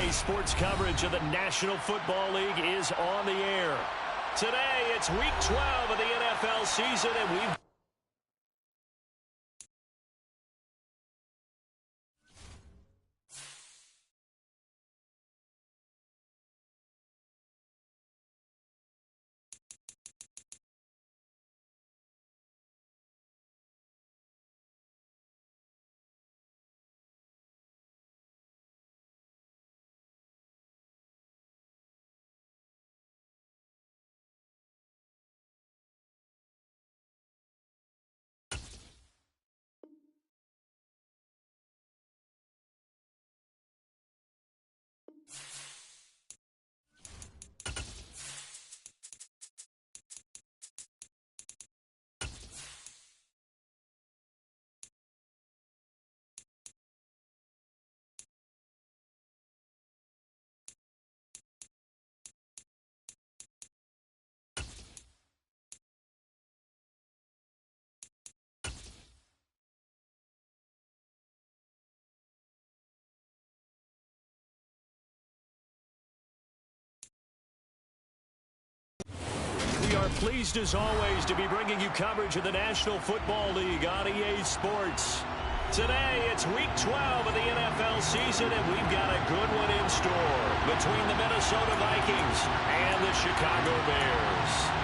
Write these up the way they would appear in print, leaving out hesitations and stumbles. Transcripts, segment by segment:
REA Sports coverage of the National Football League is on the air. Today, it's Week 12 of the NFL season, and we've pleased as always to be bringing you coverage of the National Football League on EA Sports. Today, it's Week 12 of the NFL season, and we've got a good one in store between the Minnesota Vikings and the Chicago Bears.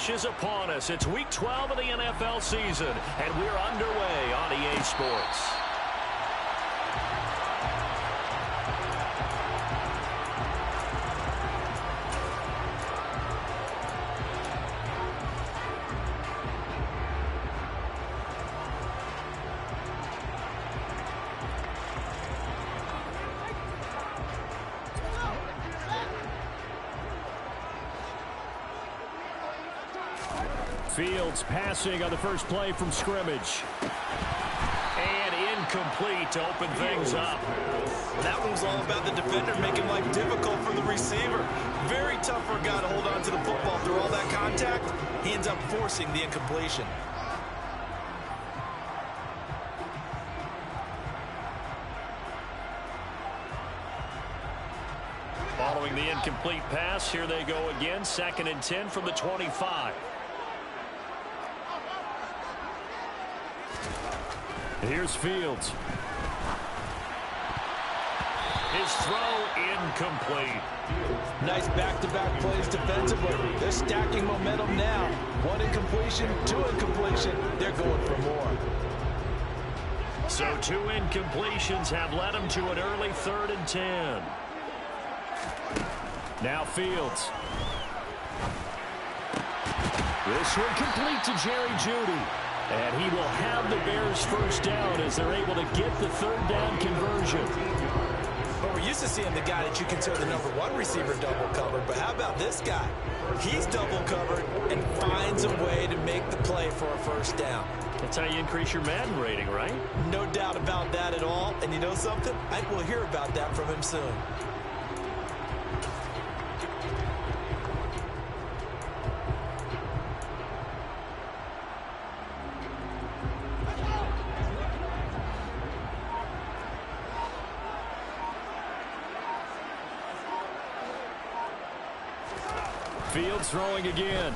Is upon us. It's Week 12 of the NFL season, and we're underway on EA Sports. Fields passing on the first play from scrimmage. And incomplete to open things up. That one was all about the defender making life difficult for the receiver. Very tough for a guy to hold on to the football through all that contact. He ends up forcing the incompletion. Following the incomplete pass, here they go again. 2nd and 10 from the 25. Here's Fields. His throw incomplete. Nice back-to-back plays defensively. They're stacking momentum now. 1 incompletion, 2 incompletion. They're going for more. So 2 incompletions have led them to an early 3rd and 10. Now Fields. This one complete to Jerry Jeudy. And he will have the Bears first down as they're able to get the 3rd down conversion. Well, we're used to seeing the guy that you consider the #1 receiver double covered, but how about this guy? He's double covered and finds a way to make the play for a first down. That's how you increase your Madden rating, right? No doubt about that at all. And you know something? I think we'll hear about that from him soon. Fields throwing again.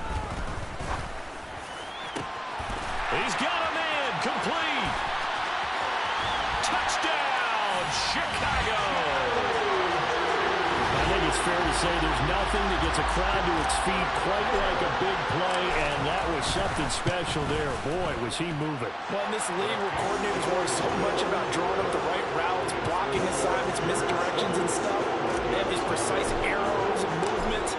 He's got a man. Complete. Touchdown, Chicago. I think it's fair to say there's nothing that gets a crowd to its feet quite like a big play, and that was something special there. Boy, was he moving. Well, in this league where coordinators worry so much about drawing up the right routes, blocking assignments, misdirections and stuff, they have these precise arrows and movements.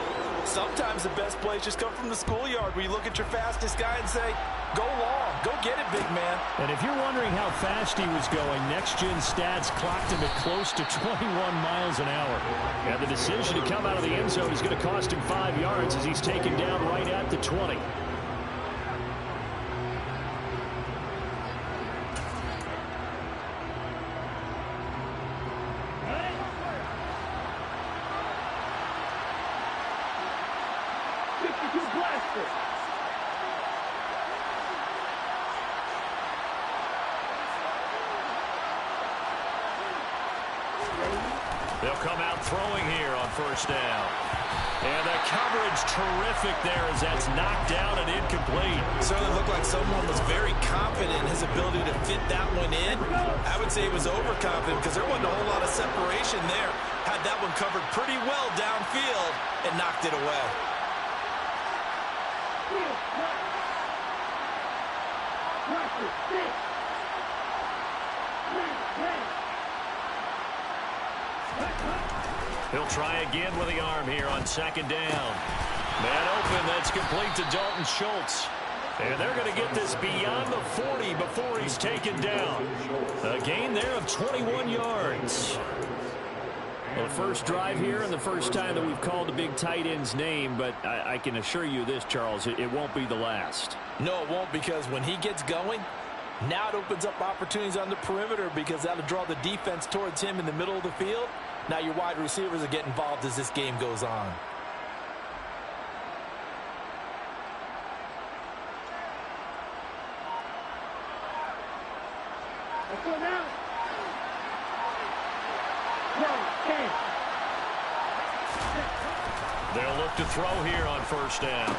Sometimes the best plays just come from the schoolyard where you look at your fastest guy and say, go long, go get it, big man. And if you're wondering how fast he was going, next-gen stats clocked him at close to 21 miles an hour. And the decision to come out of the end zone is going to cost him 5 yards as he's taken down right at the 20. They'll come out throwing here on first down. And the coverage terrific there as that's knocked down and incomplete. Certainly looked like someone was very confident in his ability to fit that one in. I would say he was overconfident because there wasn't a whole lot of separation there. Had that one covered pretty well downfield and knocked it away. He'll try again with the arm here on second down. Man open, that's complete to Dalton Schultz. And they're going to get this beyond the 40 before he's taken down. A gain there of 21 yards. Well, the first drive here and the first time that we've called the big tight end's name, but I can assure you this, Charles, it won't be the last. No, it won't, because when he gets going, now it opens up opportunities on the perimeter because that'll draw the defense towards him in the middle of the field. Now your wide receivers are getting involved as this game goes on. They'll look to throw here on first down.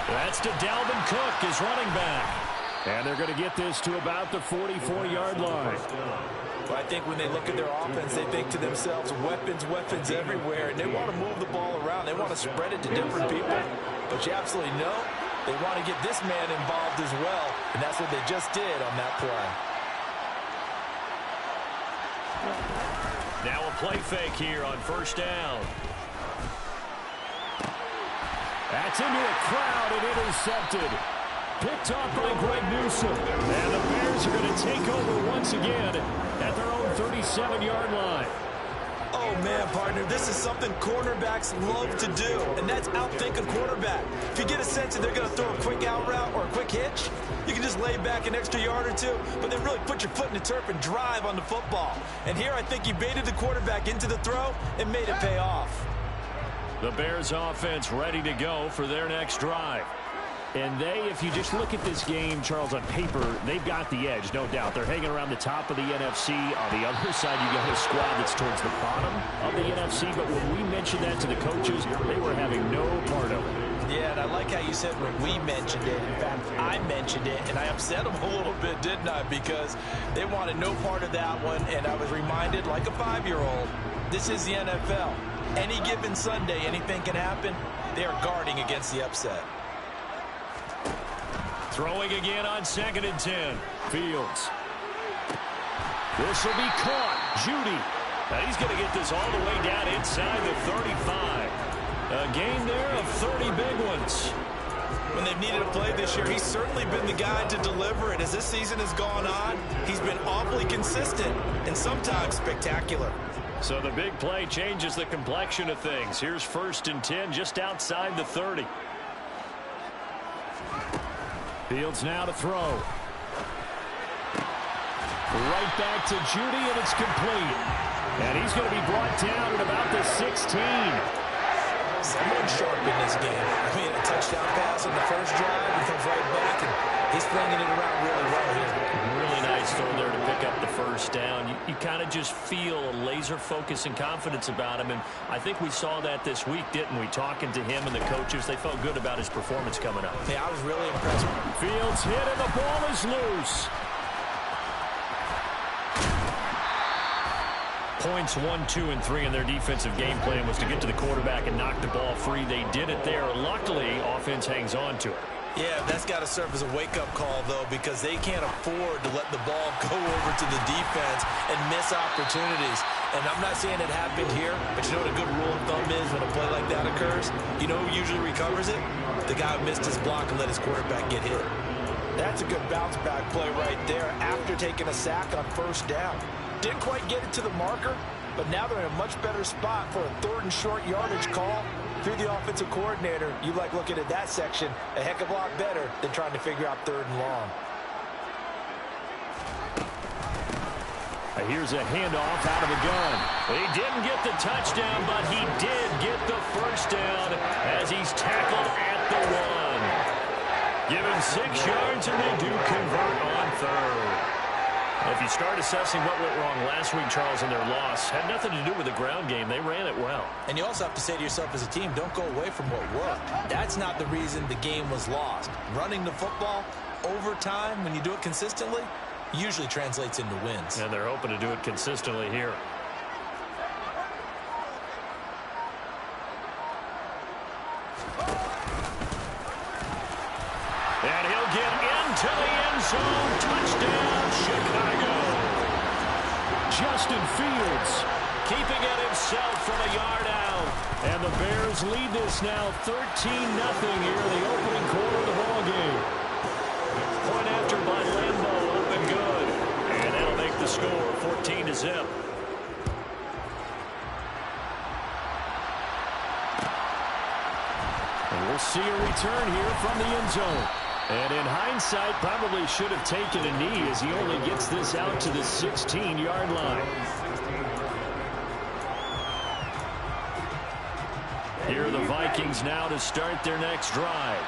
That's to Dalvin Cook, his running back. And they're going to get this to about the 44-yard line. Well, I think when they look at their offense, they think to themselves, weapons, weapons everywhere. And they want to move the ball around. They want to spread it to different people. But you absolutely know they want to get this man involved as well. And that's what they just did on that play. Now a play fake here on first down. That's into a crowd and intercepted. Picked off by Greg Newsome. And the Bears are going to take over once again at their own 37-yard line. Oh, man, partner, this is something cornerbacks love to do, and that's outthink a quarterback. If you get a sense that they're going to throw a quick out route or a quick hitch, you can just lay back an extra yard or two, but then really put your foot in the turf and drive on the football. And here I think he baited the quarterback into the throw and made it pay off. The Bears offense ready to go for their next drive. And they, if you just look at this game, Charles, on paper, they've got the edge, no doubt. They're hanging around the top of the NFC. On the other side, you got a squad that's towards the bottom of the NFC. But when we mentioned that to the coaches, they were having no part of it. Yeah, and I like how you said when we mentioned it. In fact, I mentioned it, and I upset them a little bit, didn't I? Because they wanted no part of that one, and I was reminded, like a 5-year-old, this is the NFL. Any given Sunday, anything can happen. They are guarding against the upset. Throwing again on 2nd and 10. Fields. This will be caught. Judy. Now he's going to get this all the way down inside the 35. A gain there of 30 big ones. When they've needed a play this year, he's certainly been the guy to deliver it. As this season has gone on, he's been awfully consistent and sometimes spectacular. So the big play changes the complexion of things. Here's 1st and 10 just outside the 30. Fields now to throw. Right back to Judy, and it's complete. And he's going to be brought down at about the 16. Someone sharp in this game. I mean, a touchdown pass on the first drive. He comes right back, and he's flinging it around really well here. Really nice throw there to pick up the first down. You kind of just feel a laser focus and confidence about him, and I think we saw that this week, didn't we? Talking to him and the coaches, they felt good about his performance coming up. Yeah, I was really impressed. Fields hit, and the ball is loose. Points 1, 2, and 3 in their defensive game plan was to get to the quarterback and knock the ball free. They did it there. Luckily, offense hangs on to it. Yeah, that's got to serve as a wake-up call, though, because they can't afford to let the ball go over to the defense and miss opportunities. And I'm not saying it happened here, but you know what a good rule of thumb is when a play like that occurs? You know who usually recovers it? The guy who missed his block and let his quarterback get hit. That's a good bounce-back play right there after taking a sack on first down. Didn't quite get it to the marker, but now they're in a much better spot for a 3rd and short yardage call. Through the offensive coordinator, you like looking at that section a heck of a lot better than trying to figure out 3rd and long. Here's a handoff out of the gun. He didn't get the touchdown, but he did get the first down as he's tackled at the 1. Give him 6 yards, and they do convert on 3rd. If you start assessing what went wrong last week, Charles, in their loss, had nothing to do with the ground game. They ran it well. And you also have to say to yourself as a team, don't go away from what worked. That's not the reason the game was lost. Running the football over time, when you do it consistently, usually translates into wins. And they're hoping to do it consistently here. And he'll get into the end zone. Touchdown, Chicago. Justin Fields keeping it himself from a yard out. And the Bears lead this now 13-0 here in the opening quarter of the ball game. Point after by Lambeau, up and good. And that'll make the score 14-0. And we'll see a return here from the end zone. And in hindsight, probably should have taken a knee as he only gets this out to the 16-yard line. Here are the Vikings now to start their next drive.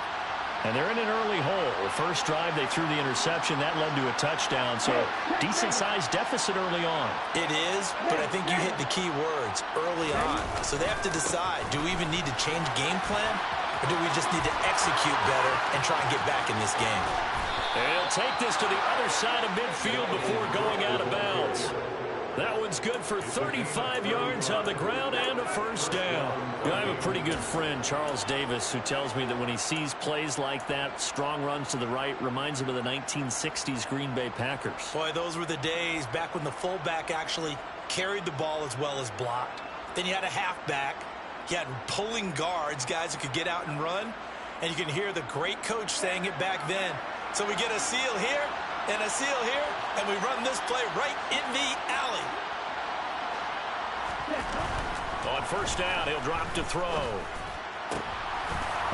And they're in an early hole. The first drive, they threw the interception. That led to a touchdown, so decent-sized deficit early on. It is, but I think you hit the key words, early on. So they have to decide, do we even need to change game plan? Or do we just need to execute better and try and get back in this game? And he'll take this to the other side of midfield before going out of bounds. That one's good for 35 yards on the ground and a first down. I have a pretty good friend, Charles Davis, who tells me that when he sees plays like that, strong runs to the right, reminds him of the 1960s Green Bay Packers. Boy, those were the days back when the fullback actually carried the ball as well as blocked. Then you had a halfback. You had pulling guards, guys who could get out and run. And you can hear the great coach saying it back then. So we get a seal here and a seal here, and we run this play right in the alley. On first down, he'll drop to throw. All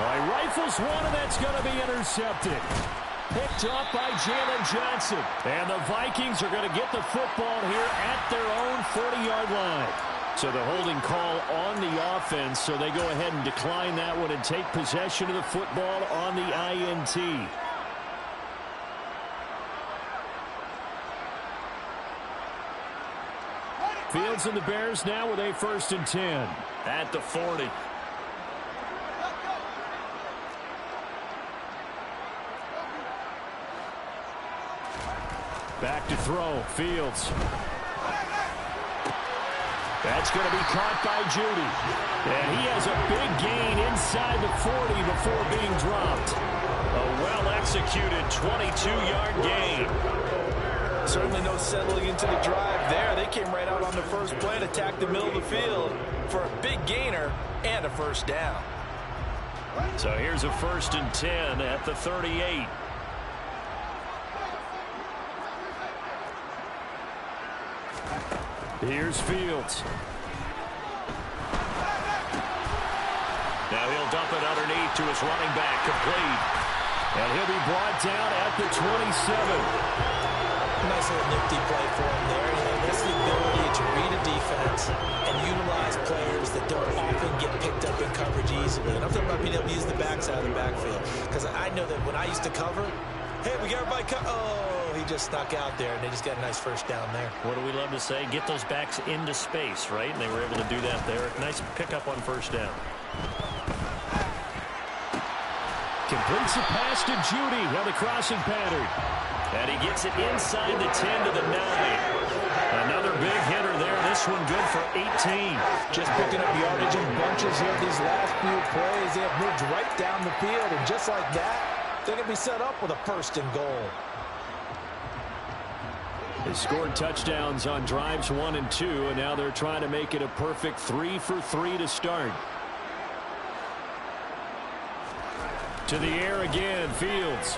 right, rifles one, and that's going to be intercepted. Picked off by Jalen Johnson. And the Vikings are going to get the football here at their own 40-yard line. So the holding call on the offense, so they go ahead and decline that one and take possession of the football on the INT. Fields and the Bears now with a 1st and 10 at the 40. Back to throw, Fields. That's going to be caught by Judy. And he has a big gain inside the 40 before being dropped. A well-executed 22-yard gain. Certainly no settling into the drive there. They came right out on the first play and attacked the middle of the field for a big gainer and a first down. So here's a 1st and 10 at the 38. Here's Fields. Now he'll dump it underneath to his running back, complete. And he'll be brought down at the 27. Nice little nifty play for him there. That's the ability to read a defense and utilize players that don't often get picked up in coverage easily. And I'm talking about being able to use the backside of the backfield. Because I know that when I used to cover, hey, we got everybody oh, he just snuck out there, and they just got a nice first down there. What do we love to say? Get those backs into space, right? And they were able to do that there. Nice pickup on first down. Completes the pass to Judy on the crossing pattern. And he gets it inside the 10 to the 9. Another big hitter there. This one good for 18. Just picking up yardage in bunches here these last few plays. They have moved right down the field, and just like that, they're going to be set up with a 1st and goal. They scored touchdowns on drives 1 and 2, and now they're trying to make it a perfect 3 for 3 to start. To the air again, Fields.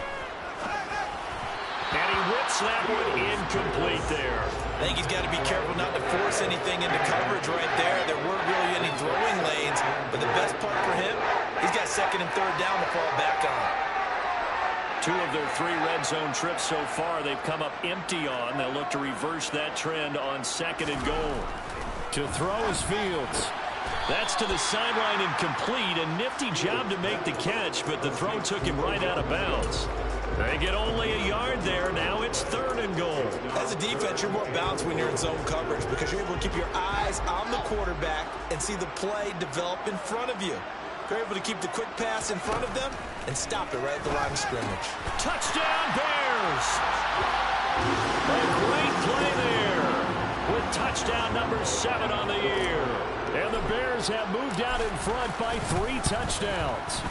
And he whips that one incomplete there. I think he's got to be careful not to force anything into coverage right there. There weren't really any throwing lanes, but the best part for him, he's got 2nd and 3rd down to fall back on. 2 of their 3 red zone trips so far they've come up empty on. They'll look to reverse that trend on 2nd and goal. To throw is Fields. That's to the sideline and complete. A nifty job to make the catch, but the throw took him right out of bounds. They get only a yard there. Now it's 3rd and goal. As a defense, you're more balanced when you're in zone coverage because you're able to keep your eyes on the quarterback and see the play develop in front of you. You're able to keep the quick pass in front of them and stop it right at the line of scrimmage. Touchdown, Bears! A great play there with touchdown number 7 on the year. And the Bears have moved out in front by 3 touchdowns.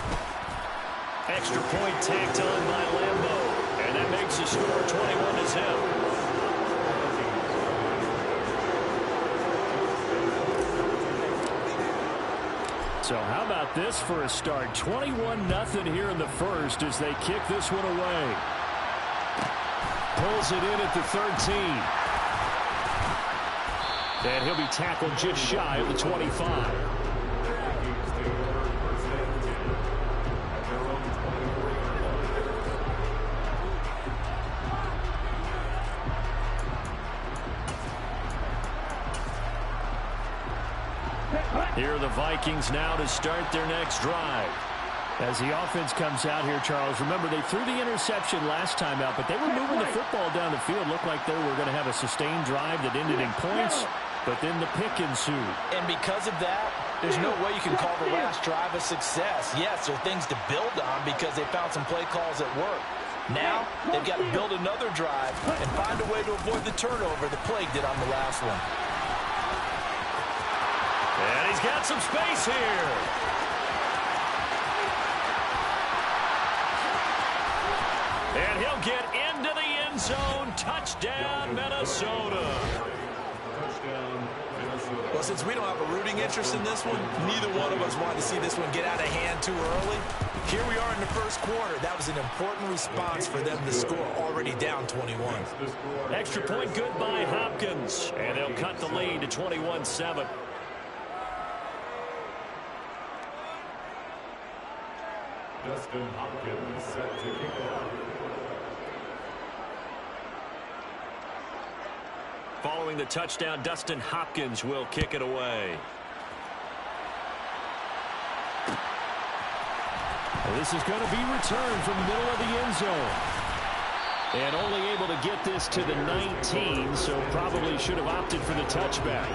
Extra point tacked on by Lambeau. And that makes the score 21-0. So how about this for a start? 21-0 here in the first as they kick this one away. Pulls it in at the 13. And he'll be tackled just shy of the 25. Here are the Vikings now to start their next drive. As the offense comes out here, Charles, remember they threw the interception last time out, but they were moving the football down the field. Looked like they were going to have a sustained drive that ended in points, but then the pick ensued. And because of that, there's no way you can call the last drive a success. Yes, there are things to build on because they found some play calls that work. Now, they've got to build another drive and find a way to avoid the turnover that plagued it on the last one. And he's got some space here. And he'll get into the end zone. Touchdown, Minnesota. Well, since we don't have a rooting interest in this one, neither one of us wanted to see this one get out of hand too early. Here we are in the first quarter. That was an important response for them to score, already down 21. Extra point good by Hopkins. And they'll cut the lead to 21-7. Dustin Hopkins set to kick off. Following the touchdown, Dustin Hopkins will kick it away. Well, this is going to be returned from the middle of the end zone. And only able to get this to the 19, so probably should have opted for the touchback.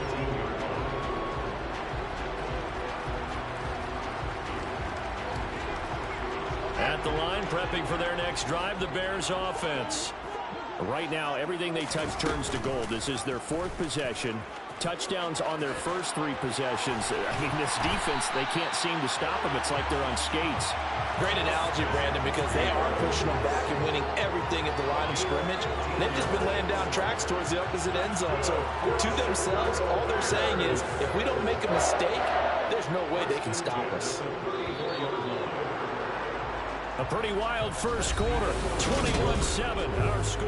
At the line, prepping for their next drive, the Bears offense. Right now, everything they touch turns to gold. This is their 4th possession. Touchdowns on their first 3 possessions. I mean, this defense, they can't seem to stop them. It's like they're on skates. Great analogy, Brandon, because they are pushing them back and winning everything at the line of scrimmage. They've just been laying down tracks towards the opposite end zone. So, to themselves, all they're saying is, if we don't make a mistake, there's no way they can stop us. A pretty wild first quarter. 21-7, our score.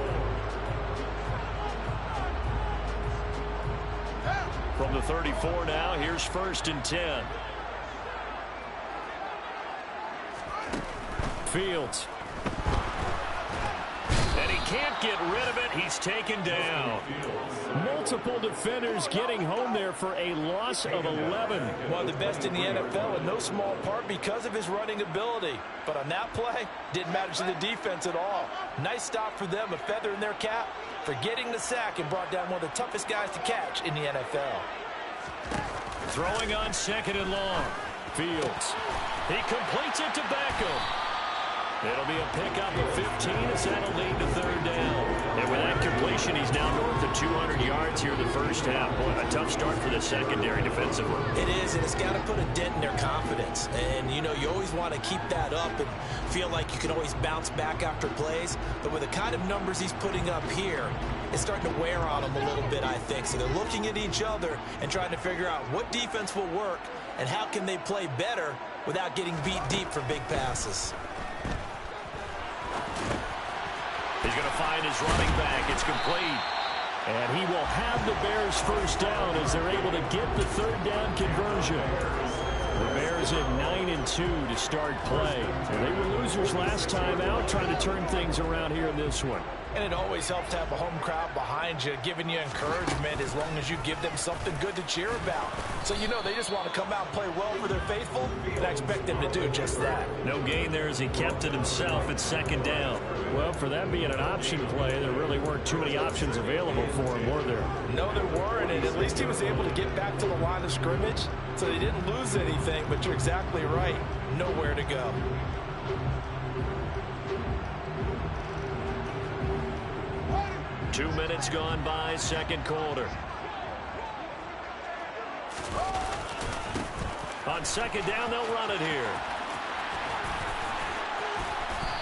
From the 34 now, here's 1st and 10. Fields. And he can't get rid of it. He's taken down. Multiple defenders getting home there for a loss of 11. One of the best in the NFL in no small part because of his running ability. But on that play, didn't matter to the defense at all. Nice stop for them, a feather in their cap for getting the sack and brought down one of the toughest guys to catch in the NFL. Throwing on 2nd and long. Fields. He completes it to Beckham. It'll be a pickup of 15 as that'll lead to 3rd down. And with that completion, he's now north of 200 yards here in the first half. Boy, a tough start for the secondary defensively. It is, and it's got to put a dent in their confidence. And, you know, you always want to keep that up and feel like you can always bounce back after plays. But with the kind of numbers he's putting up here, it's starting to wear on them a little bit, I think. So they're looking at each other and trying to figure out what defense will work and how can they play better without getting beat deep for big passes. He's going to find his running back. It's complete. And he will have the Bears first down as they're able to get the 3rd down conversion. The Bears at 9-2 to start play. They were losers last time out, trying to turn things around here in this one. And it always helps to have a home crowd behind you, giving you encouragement as long as you give them something good to cheer about. So you know they just want to come out and play well for their faithful, and I expect them to do just that. No gain there as he kept it himself at second down. Well, for that being an option play, there really weren't too many options available for him, were there? No, there weren't, and at least he was able to get back to the line of scrimmage, so they didn't lose anything, but you're exactly right. Nowhere to go. Two minutes gone by, second quarter. On second down, they'll run it here.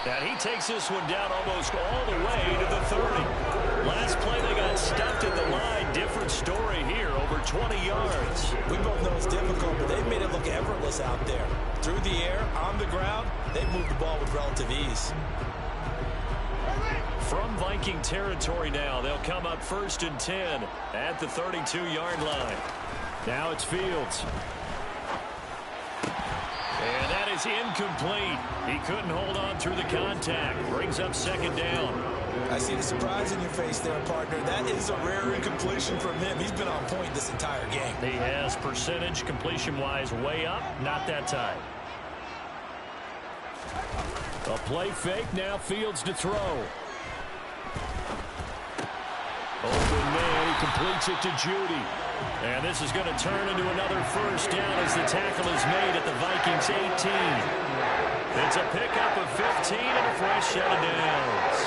And he takes this one down almost all the way to the 30. Last play, they got stuffed at the line. Different story here, over 20 yards. We both know it's difficult, but they've made it look effortless out there. Through the air, on the ground, they've moved the ball with relative ease. From Viking territory now, they'll come up 1st and 10 at the 32-yard line. Now it's Fields. And that is incomplete. He couldn't hold on through the contact. Brings up second down. I see the surprise in your face there, partner. That is a rare incompletion from him. He's been on point this entire game. He has percentage completion-wise way up. Not that time. A play fake. Now Fields to throw. Open man, he completes it to Judy. And this is going to turn into another first down as the tackle is made at the Vikings 18. It's a pickup of 15 and a fresh set of downs.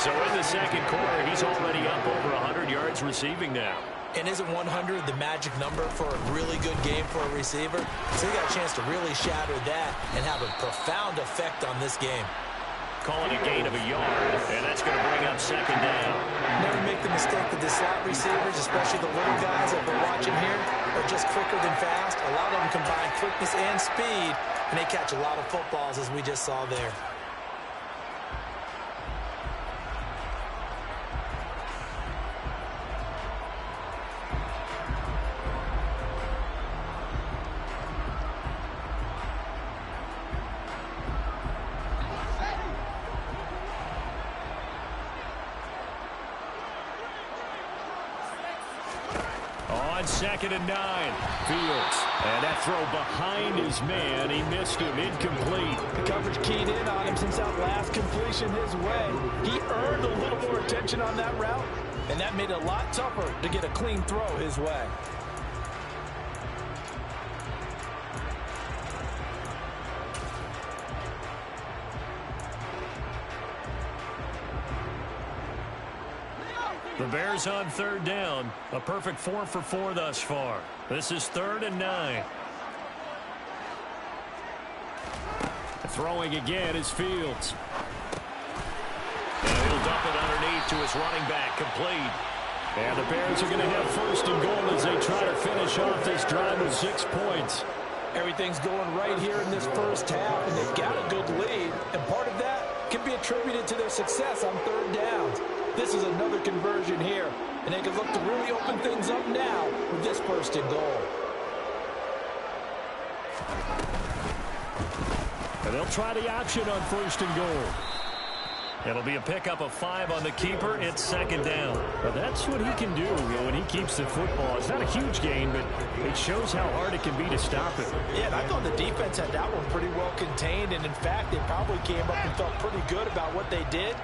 So in the second quarter, he's already up over 100 yards receiving now. And isn't 100 the magic number for a really good game for a receiver? So he got a chance to really shatter that and have a profound effect on this game. Calling a gain of a yard, and that's going to bring up second down. Never make the mistake that the slot receivers, especially the little guys that we're watching here, are just quicker than fast. A lot of them combine quickness and speed, and they catch a lot of footballs, as we just saw there. Second and 9. Fields. And that throw behind his man. He missed him. Incomplete. The coverage keyed in on him since that last completion his way. He earned a little more attention on that route, and that made it a lot tougher to get a clean throw his way. The Bears on third down. A perfect 4 for 4 thus far. This is 3rd and 9. Throwing again is Fields. And he'll dump it underneath to his running back, complete. And the Bears are going to have 1st and goal as they try to finish off this drive with 6 points. Everything's going right here in this first half, and they've got a good lead. And part of that can be attributed to their success on third downs. This is another conversion here, and they can look to really open things up now with this 1st and goal. And they'll try the option on 1st and goal. It'll be a pickup of 5 on the keeper. It's second down. But that's what he can do when he keeps the football. It's not a huge gain, but it shows how hard it can be to stop it. Yeah, and I thought the defense had that one pretty well contained, and in fact, they probably came up and felt pretty good about what they did.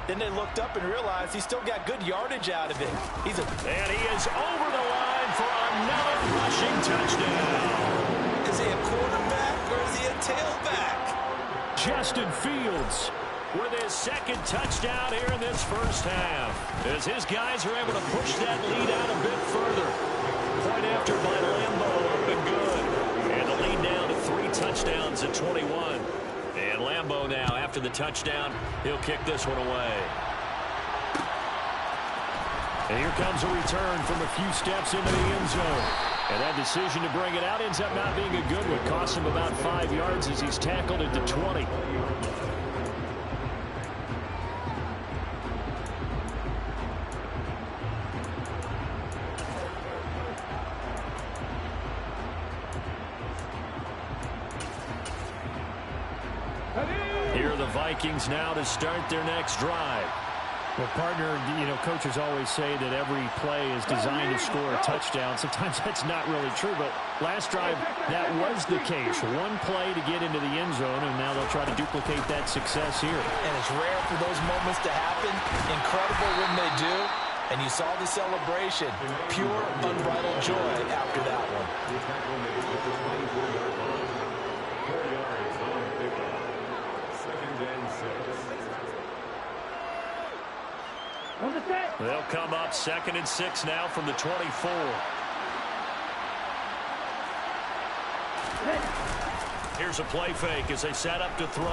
Then they looked up and realized he still got good yardage out of it. And he is over the line for another rushing touchdown. Is he a quarterback or is he a tailback? Justin Fields with his 2nd touchdown here in this first half. As his guys are able to push that lead out a bit further. Point after by Lambo up and good. And the lead down to 3 touchdowns at 21. And Lambo now, after the touchdown, he'll kick this one away. And here comes a return from a few steps into the end zone. And that decision to bring it out ends up not being a good one. Costs him about 5 yards as he's tackled at the 20. Vikings now to start their next drive. Well, partner, coaches always say that every play is designed to score a touchdown. Sometimes that's not really true, but last drive, that was the case. One play to get into the end zone, and now they'll try to duplicate that success here. And it's rare for those moments to happen. Incredible when they do. And you saw the celebration. Pure, unbridled joy after that one. They'll come up 2nd and 6 now from the 24. Here's a play fake as they set up to throw.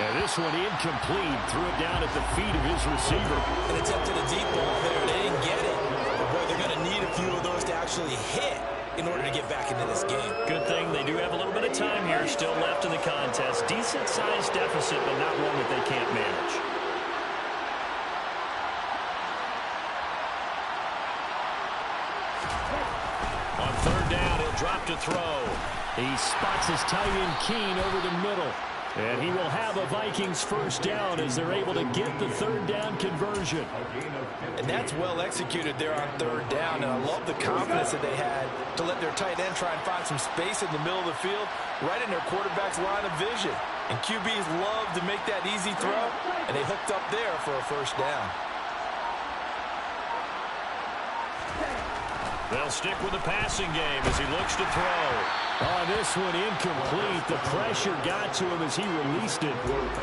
And this one incomplete. Threw it down at the feet of his receiver. And attempted a deep ball there. They didn't get it. But boy, they're going to need a few of those to actually hit in order to get back into this game. Good thing they do have a little bit of time here still left in the contest. Decent-sized deficit, but not one that they can't manage. On 3rd down, he'll drop to throw. He spots his tight end Keen over the middle. And he will have a Vikings first down as they're able to get the 3rd down conversion. And that's well executed there on 3rd down. And I love the confidence that they had to let their tight end try and find some space in the middle of the field, right in their quarterback's line of vision. And QBs love to make that easy throw, and they hooked up there for a first down. They'll stick with the passing game as he looks to throw. Oh, this one incomplete. The pressure got to him as he released it.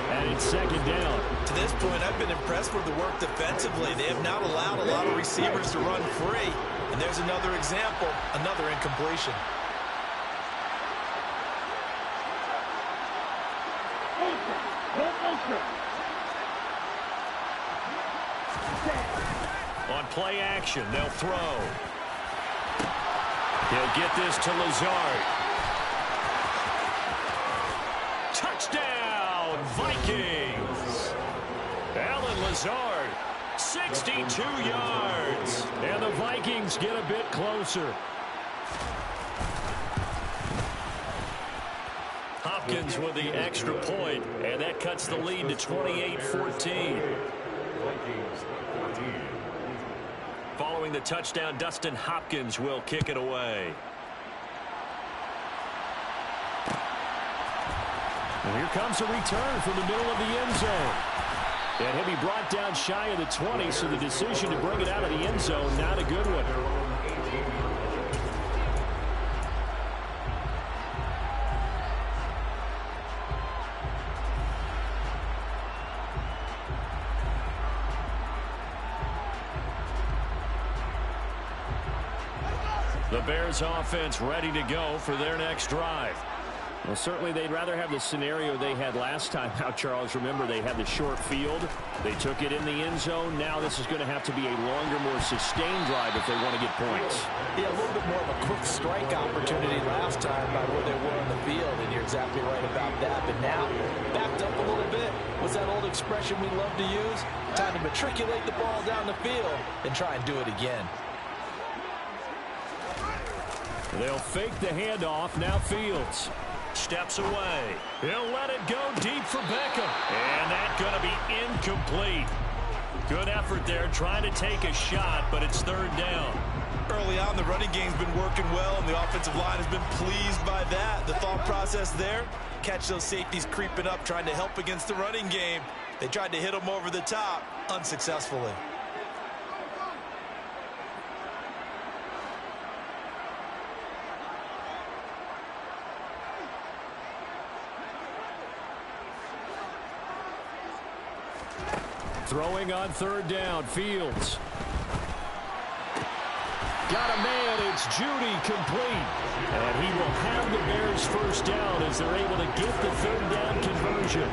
And it's 2nd down. To this point, I've been impressed with the work defensively. They have not allowed a lot of receivers to run free. And there's another example, another incompletion. On play action, they'll throw. He'll get this to Lazard. Touchdown, Vikings! Alan Lazard, 62 yards. And the Vikings get a bit closer. Hopkins with the extra point, and that cuts the lead to 28-14. Following the touchdown, Dustin Hopkins will kick it away. And here comes a return from the middle of the end zone. And he'll be brought down shy of the 20, so the decision to bring it out of the end zone, not a good one. The Bears offense ready to go for their next drive. Well, certainly they'd rather have the scenario they had last time. Now, Charles, remember they had the short field. They took it in the end zone. Now this is going to have to be a longer, more sustained drive if they want to get points. Yeah, a little bit more of a quick strike opportunity last time by where they were on the field, and you're exactly right about that. But now, backed up a little bit. What's that old expression we love to use? Time to matriculate the ball down the field and try and do it again. They'll fake the handoff. Now Fields steps away. He'll let it go deep for Beckham. And that's going to be incomplete. Good effort there trying to take a shot, but it's 3rd down. Early on, the running game's been working well, and the offensive line has been pleased by that. The thought process there, catch those safeties creeping up, trying to help against the running game. They tried to hit them over the top, unsuccessfully. Throwing on 3rd down, Fields. Got a man, it's Judy, complete. And he will have the Bears first down as they're able to get the 3rd down conversion.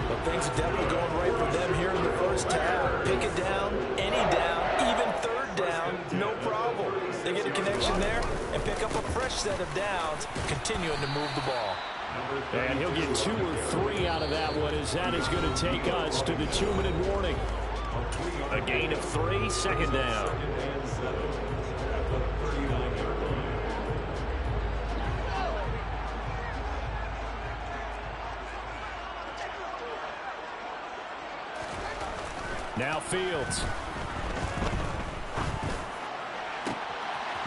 But things are definitely going right for them here in the first half. Pick it down, any down, even 3rd down, no problem. They get a connection there and pick up a fresh set of downs, continuing to move the ball. And he'll get 2 or 3 out of that one, as that is going to take us to the 2-minute warning. A gain of 3, 2nd down. Now Fields.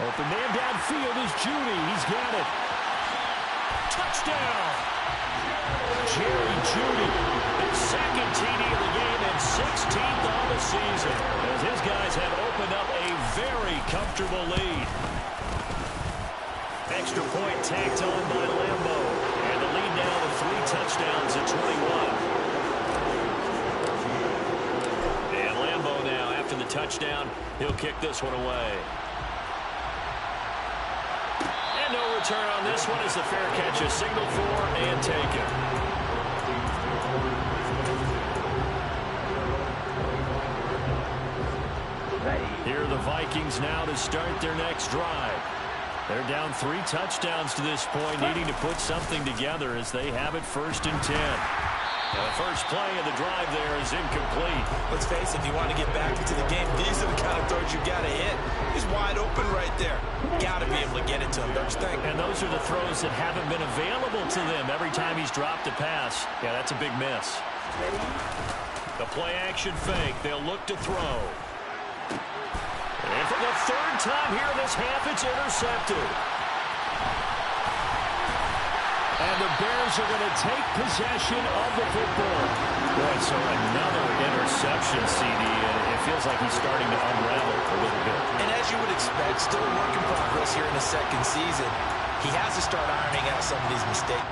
Open man downfield is Judy. He's got it. Touchdown. Jerry Judy. His second TD of the game and 16th on the season. As his guys have opened up a very comfortable lead. Extra point tacked on by Lambo. And the lead now to 3 touchdowns at 21. And Lambo now, after the touchdown, he'll kick this one away. And no return on this one as the fair catch is signaled for and taken. Here are the Vikings now to start their next drive. They're down 3 touchdowns to this point, needing to put something together as they have it 1st and 10. Now the first play of the drive there is incomplete. Let's face it, if you want to get back into the game, these are the kind of throws you got to hit. He's wide open right there. Got to be able to get it to him, don't you think? And those are the throws that haven't been available to them every time he's dropped a pass. Yeah, that's a big miss. The play action fake. They'll look to throw. And for the 3rd time here this half, it's intercepted. And the Bears are going to take possession of the football. Boy, so another interception, CD, and it feels like he's starting to unravel a little bit. And as you would expect, still a work in progress here in the 2nd season. He has to start ironing out some of these mistakes.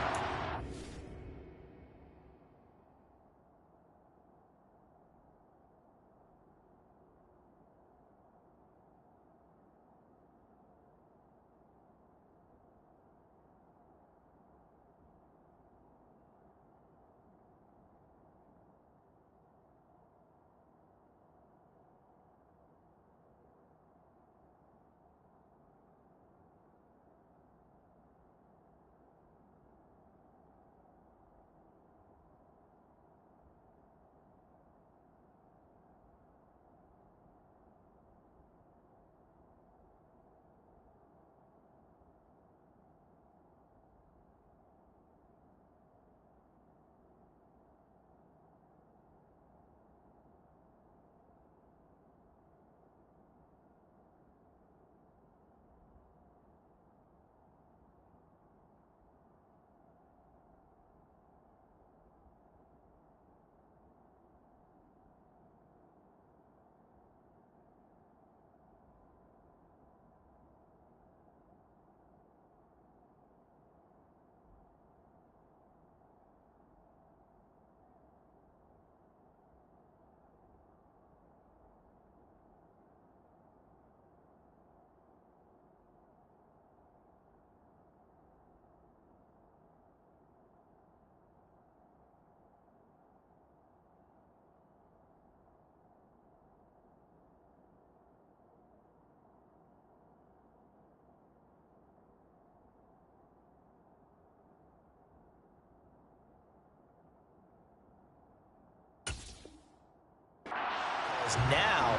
Now,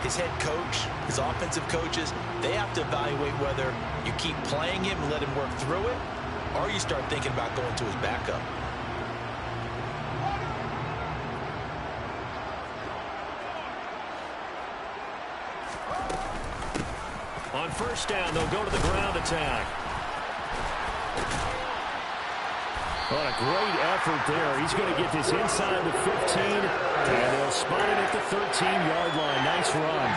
his head coach, his offensive coaches, they have to evaluate whether you keep playing him and let him work through it, or you start thinking about going to his backup. On 1st down, they'll go to the ground attack. What a great effort there. He's going to get this inside the 15, and they'll spot it at the 13-yard line. Nice run.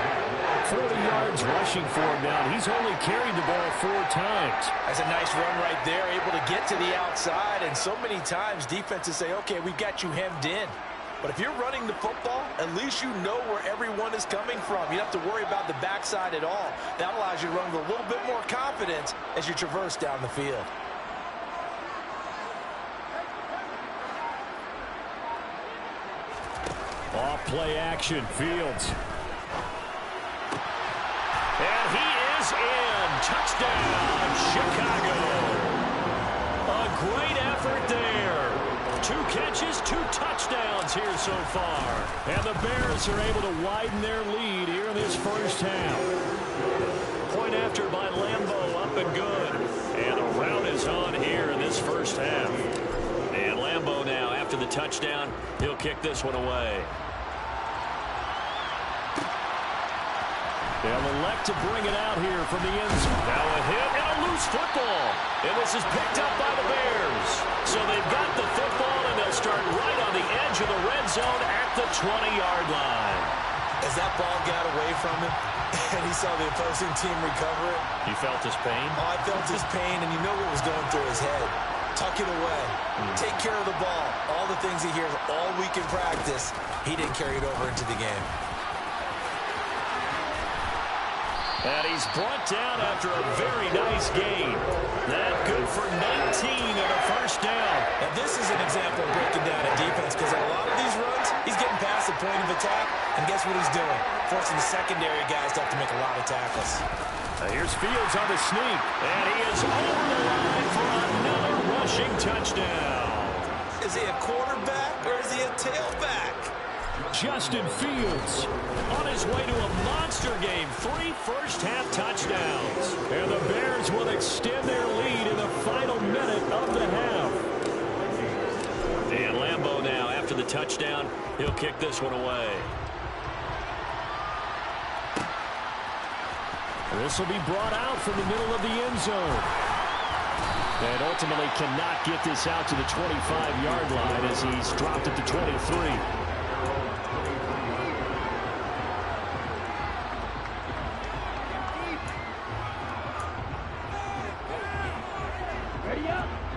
40 yards rushing for him now. He's only carried the ball 4 times. That's a nice run right there, able to get to the outside, and so many times defenses say, okay, we've got you hemmed in. But if you're running the football, at least you know where everyone is coming from. You don't have to worry about the backside at all. That allows you to run with a little bit more confidence as you traverse down the field. Off play action, Fields. And he is in. Touchdown, Chicago. A great effort there. 2 catches, 2 touchdowns here so far. And the Bears are able to widen their lead here in this 1st half. Point after by Lambo, up and good. And the route is on here in this 1st half. And Lambo now, after the touchdown, he'll kick this one away. They'll elect to bring it out here from the end zone. Now a hit and a loose football. And this is picked up by the Bears. So they've got the football, and they'll start right on the edge of the red zone at the 20-yard line. As that ball got away from him, and he saw the opposing team recover it. You felt his pain? Oh, I felt his pain, and you know what was going through his head. Tuck it away. Take care of the ball. All the things he hears all week in practice, he didn't carry it over into the game. And he's brought down after a very nice gain. That good for 19 and a first down. And this is an example of breaking down a defense, because on a lot of these runs, he's getting past the point of attack, and guess what he's doing? Forcing the secondary guys to have to make a lot of tackles. Here's Fields on the sneak, and he is over the line for another rushing touchdown. Is he a quarterback or is he a tailback? Justin Fields on his way to a monster game. 3 first-half touchdowns. And the Bears will extend their lead in the final minute of the half. And Lambeau now, after the touchdown, he'll kick this one away. This will be brought out from the middle of the end zone. And ultimately cannot get this out to the 25-yard line as he's dropped at the 23.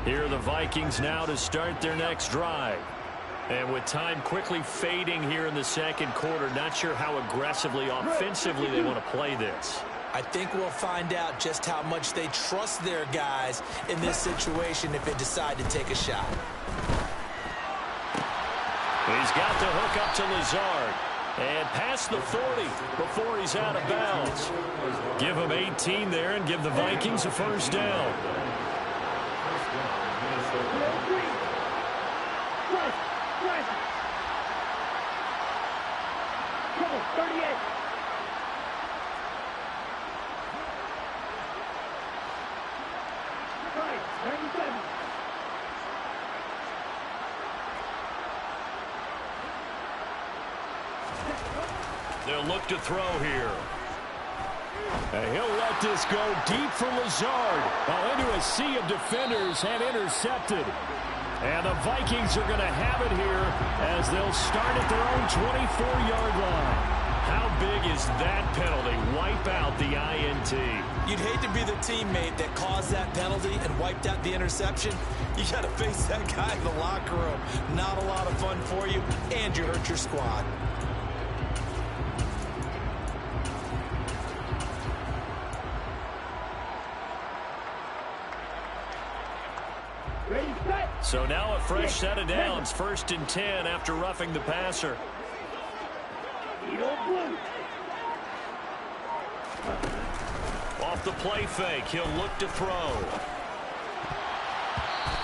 Here are the Vikings now to start their next drive. And with time quickly fading here in the second quarter, not sure how aggressively, offensively they want to play this. I think we'll find out just how much they trust their guys in this situation if they decide to take a shot. He's got the hook up to Lazard. And past the 40 before he's out of bounds. Give him 18 there and give the Vikings a first down. They'll look to throw here. And he'll let this go deep for Lazard. Into a sea of defenders and intercepted. And the Vikings are going to have it here as they'll start at their own 24-yard line. How big is that penalty? Wipe out the INT. You'd hate to be the teammate that caused that penalty and wiped out the interception. You got to face that guy in the locker room. Not a lot of fun for you, and you hurt your squad. So now a fresh set of downs, 1st and 10 after roughing the passer. Off the play fake, he'll look to throw.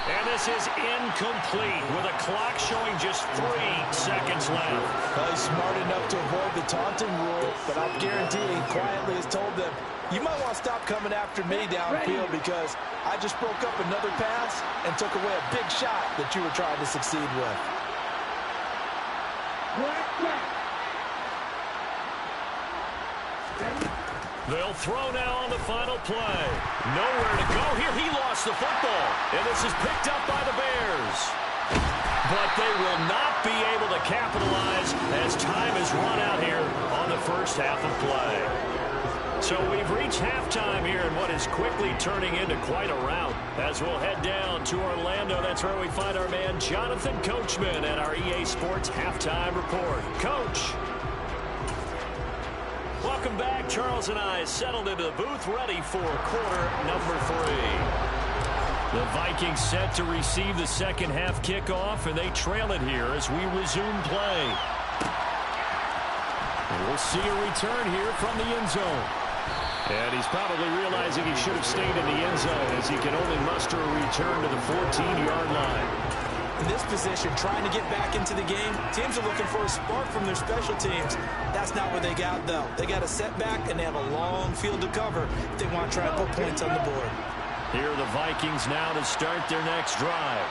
And this is incomplete with a clock showing just 3 seconds left. Well, he's smart enough to avoid the taunting rule, but I'll guarantee he quietly has told them, you might want to stop coming after me downfield because I just broke up another pass and took away a big shot that you were trying to succeed with. They'll throw now on the final play. Nowhere to go here. He lost the football. And this is picked up by the Bears. But they will not be able to capitalize as time is run out here on the first half of play. So we've reached halftime here in what is quickly turning into quite a rout. As we'll head down to Orlando, that's where we find our man Jonathan Coachman at our EA Sports Halftime Report. Coach. Welcome back. Charles and I settled into the booth ready for quarter number 3. The Vikings set to receive the second half kickoff, and they trail it here as we resume play. And we'll see a return here from the end zone. And he's probably realizing he should have stayed in the end zone as he can only muster a return to the 14-yard line. In this position, trying to get back into the game, teams are looking for a spark from their special teams. That's not what they got, though. They got a setback, and they have a long field to cover if they want to try and put points on the board. Here are the Vikings now to start their next drive.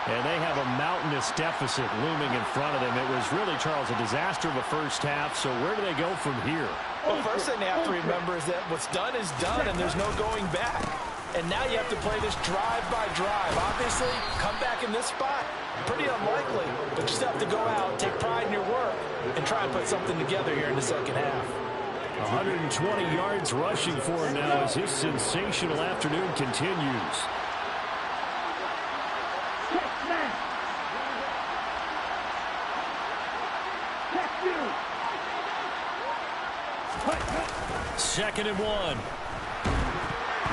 And they have a mountainous deficit looming in front of them. It was really, Charles, a disaster of a first half. So where do they go from here? Well, first thing they have to remember is that what's done is done, and there's no going back. And now you have to play this drive by drive. Obviously, come back in this spot, pretty unlikely. But you still have to go out, take pride in your work, and try and put something together here in the second half. 120 yards rushing for him now as his sensational afternoon continues. Second and 1.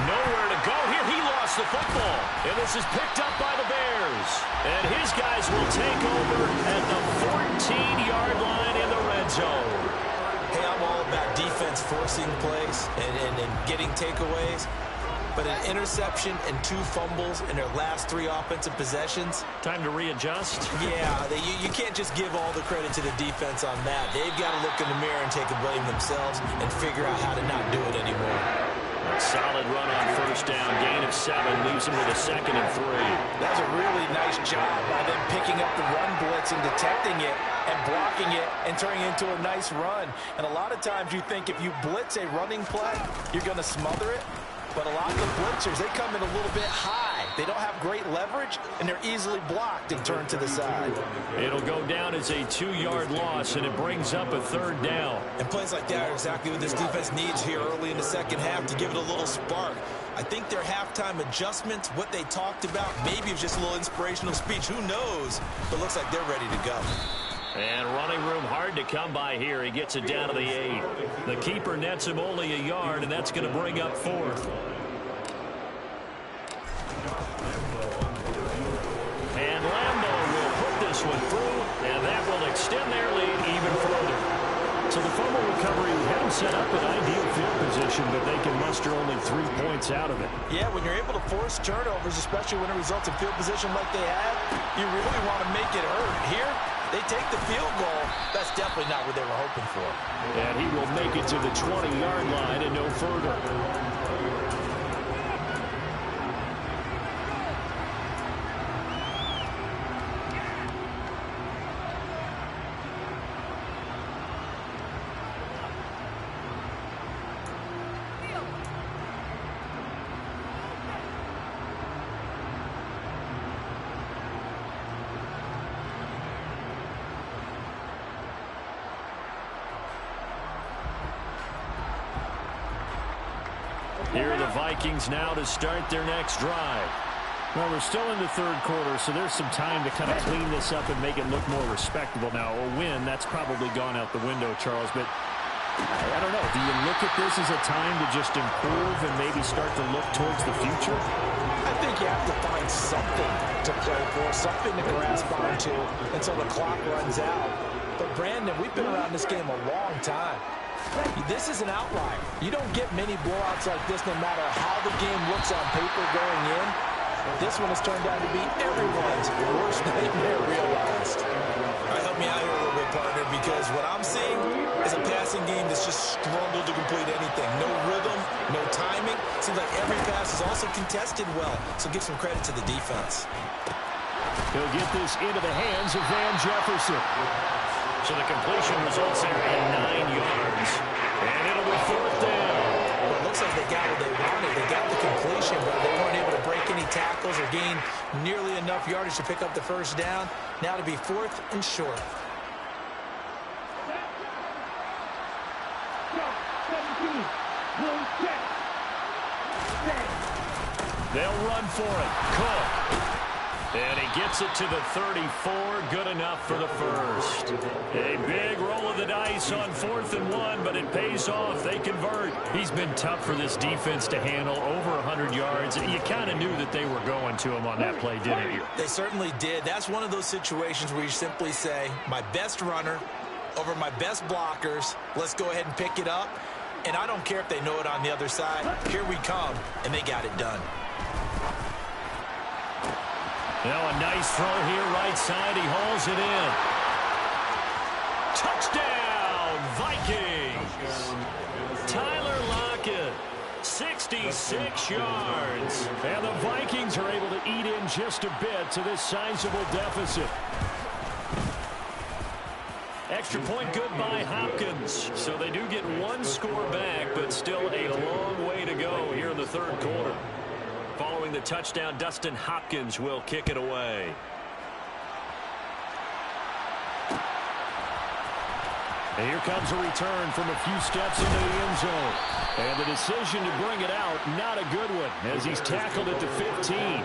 Nowhere to go here. He lost the football. And this is picked up by the Bears. And his guys will take over at the 14-yard line in the red zone. Hey, I'm all about defense forcing plays and getting takeaways. But an interception and 2 fumbles in their last 3 offensive possessions. Time to readjust? Yeah, you can't just give all the credit to the defense on that. They've got to look in the mirror and take a blame themselves and figure out how to not do it anymore. Solid run on first down. Gain of 7 leaves him with a 2nd and 3. That's a really nice job by them picking up the run blitz and detecting it and blocking it and turning it into a nice run. And a lot of times you think if you blitz a running play, you're going to smother it. But a lot of the blitzers, they come in a little bit high. They don't have great leverage, and they're easily blocked and turned to the side. It'll go down as a 2-yard loss, and it brings up a 3rd down. And plays like that are exactly what this defense needs here early in the second half to give it a little spark. I think their halftime adjustments, what they talked about, maybe it was just a little inspirational speech. Who knows? But it looks like they're ready to go. And running room hard to come by here. He gets it down to the 8. The keeper nets him only a yard, and that's going to bring up 4th. And Lambo will put this one through, and that will extend their lead even further. So the fumble recovery had them set up in ideal field position, but they can muster only 3 points out of it. Yeah, when you're able to force turnovers, especially when it results in field position like they had, you really want to make it hurt. Here, they take the field goal. That's definitely not what they were hoping for. And he will make it to the 20-yard line and no further. Here are the Vikings now to start their next drive. Well, we're still in the 3rd quarter, so there's some time to kind of clean this up and make it look more respectable now. A win, that's probably gone out the window, Charles, but I don't know. Do you look at this as a time to just improve and maybe start to look towards the future? I think you have to find something to play for, something to grasp onto until the clock runs out. But, Brandon, we've been around this game a long time. This is an outlier. You don't get many blowouts like this no matter how the game looks on paper going in. This one has turned out to be everyone's worst nightmare realized. All right, help me out here a little bit, partner, because what I'm seeing is a passing game that's just struggled to complete anything. No rhythm, no timing. Seems like every pass is also contested well, so give some credit to the defense. He'll get this into the hands of Van Jefferson. So the completion results there in 9 yards. And it'll be 4th down. Well, it looks like they got what they wanted. They got the completion, but they weren't able to break any tackles or gain nearly enough yardage to pick up the first down. Now to be 4th and short. They'll run for it. Cook. And he gets it to the 34. Good enough for the first. A big roll of the dice on 4th and 1, but it pays off. They convert. He's been tough for this defense to handle. Over 100 yards. You kind of knew that they were going to him on that play, didn't you? They certainly did. That's one of those situations where you simply say, my best runner over my best blockers. Let's go ahead and pick it up. And I don't care if they know it on the other side. Here we come, and they got it done. Now a nice throw here, right side. He hauls it in. Touchdown, Vikings. Tyler Lockett, 66 yards. And the Vikings are able to eat in just a bit to this sizable deficit. Extra extra point good by Hopkins. So they do get one score back, but still a long way to go here in the third quarter. Following the touchdown, Dustin Hopkins will kick it away. And here comes a return from a few steps into the end zone. And the decision to bring it out, not a good one, as he's tackled at the 15.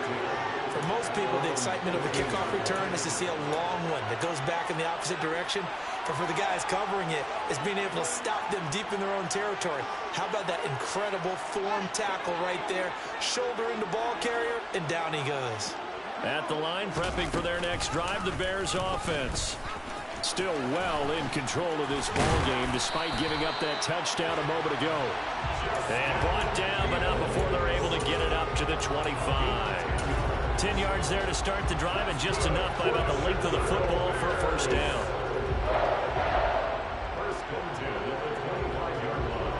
For most people, the excitement of a kickoff return is to see a long one that goes back in the opposite direction. But for the guys covering it, it's being able to stop them deep in their own territory. How about that incredible form tackle right there? Shoulder into ball carrier, and down he goes. At the line, prepping for their next drive, the Bears offense. Still well in control of this ball game, despite giving up that touchdown a moment ago. And brought down, but not before they're able to get it up to the 25. 10 yards there to start the drive, and just enough by about the length of the football for a first down. First and 10 at the 25-yard line.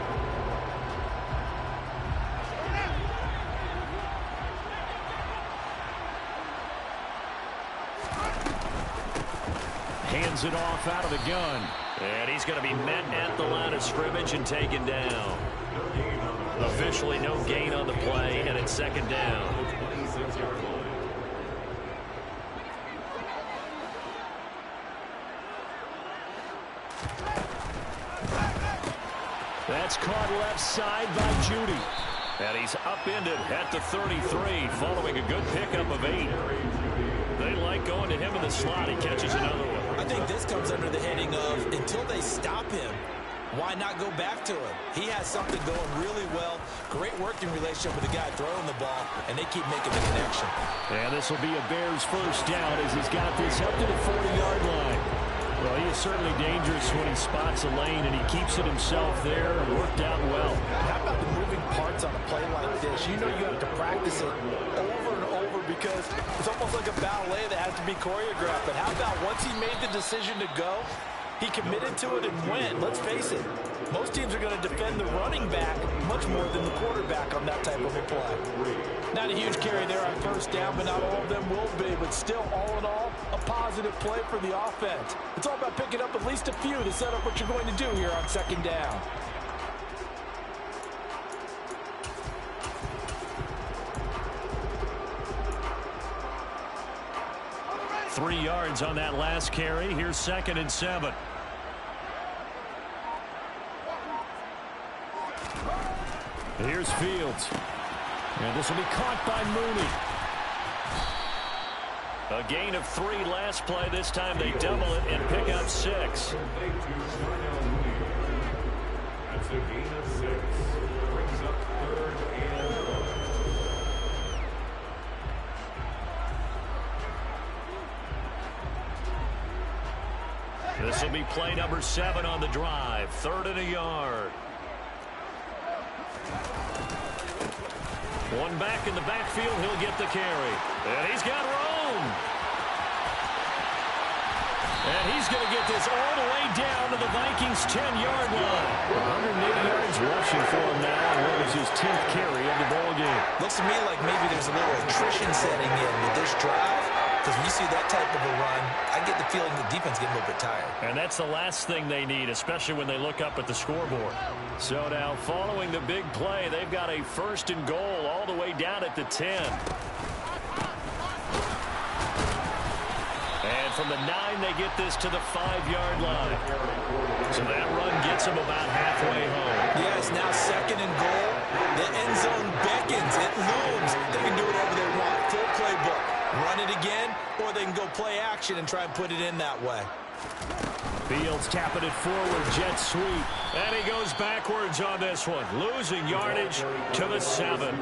Hands it off out of the gun. And he's going to be met at the line of scrimmage and taken down. Officially no gain on the play, and it's second down. 26-yard line. That's caught left side by Judy. And he's upended at the 33, following a good pickup of 8. They like going to him in the slot. He catches another one. I think this comes under the heading of, until they stop him, why not go back to him? He has something going really well. Great working relationship with the guy throwing the ball, and they keep making the connection. And this will be a Bears first down as he's got this up to the 40-yard line. Well, he is certainly dangerous when he spots a lane, and he keeps it himself there and worked out well. How about the moving parts on a play like this? You know you have to practice it over and over because it's almost like a ballet that has to be choreographed. But how about once he made the decision to go, he committed to it and went. Let's face it, most teams are going to defend the running back much more than the quarterback on that type of a play. Not a huge carry there on first down, but not all of them will be. But still, all in all, a positive play for the offense. It's all about picking up at least a few to set up what you're going to do here on second down. Three yards on that last carry. Here's second and 7. Here's Fields. And this will be caught by Mooney. A gain of 3 last play. This time they double it and pick up 6. That's a gain of 6. Brings up third and 1. This will be play number 7 on the drive. 3rd and a yard. One back in the backfield. He'll get the carry. And he's got room. And he's going to get this all the way down to the Vikings' 10-yard line. 180 yards rushing for him now. And what was his 10th carry of the ball game? Looks to me like maybe there's a little attrition setting in with this drive. Because when you see that type of a run, I get the feeling the defense getting a little bit tired. And that's the last thing they need, especially when they look up at the scoreboard. So now, following the big play, they've got a 1st and goal all the way down at the 10. And from the 9, they get this to the 5-yard line. So that run gets them about halfway home. Yeah, it's now 2nd and goal. The end zone beckons. It looms. They can do whatever they want. Full playbook. Run it again, or they can go play action and try and put it in that way. Fields tapping it forward, jet sweep. And he goes backwards on this one, losing yardage to the 7.